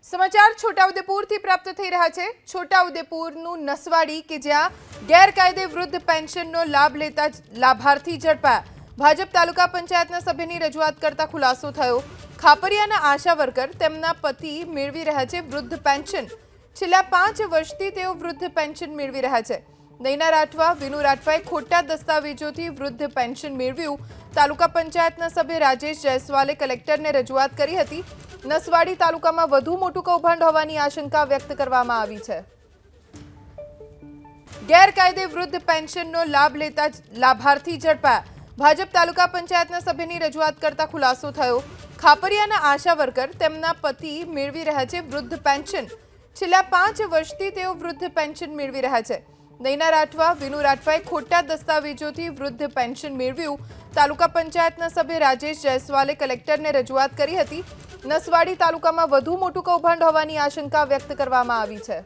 સમાચાર છોટાઉદેપુરથી પ્રાપ્ત થઈ રહ્યા છે। છોટાઉદેપુરનું નસવાડી કે જ્યાં ગેરકાયદે વૃદ્ધ પેન્શનનો લાભ લેતા લાભાર્થી ઝડપાયા। ભાજપ તાલુકા પંચાયતના સભ્યની રજૂઆત કરતા ખુલાસો થયો। ખાપરિયાના આશા વર્કર તેમના પતિ મેળવી રહ્યા છે વૃદ્ધ પેન્શન। છેલ્લા 5 વર્ષથી તેઓ વૃદ્ધ પેન્શન મેળવી રહ્યા છે। નૈના રાઠવા વિનુ રાઠવાએ ખોટા દસ્તાવેજોથી વૃદ્ધ પેન્શન મેળવ્યું। તાલુકા પંચાયતના સભ્ય રાજેશ જયસ્વાલે કલેક્ટરને રજૂઆત કરી હતી। નસવાડી તાલુકામાં વધુ મોટું કૌભાંડ હોવાની આશંકા વ્યક્ત કરવામાં આવી છે। ગેરકાયદે વૃદ્ધ પેન્શનનો લાભ લેતા લાભાર્થી ઝડપાયા। ભાજપ તાલુકા પંચાયતના સભ્યની રજૂઆત કરતા ખુલાસો થયો। ખાપરિયાના આશા વર્કર તેમના પતિ મેળવી રહ્યા છે વૃદ્ધ પેન્શન। છેલ્લા 5 વર્ષથી તેઓ વૃદ્ધ પેન્શન મેળવી રહ્યા છે। નૈના રાઠવા વિનુ રાઠવાએ ખોટા દસ્તાવેજોથી વૃદ્ધ પેન્શન મેળવ્યું। તાલુકા પંચાયતના સભ્ય રાજેશ જયસ્વાલે કલેક્ટરને રજૂઆત કરી હતી। નસવાડી તાલુકામાં વધુ મોટું કૌભાંડ હોવાની આશંકા વ્યક્ત કરવામાં આવી છે।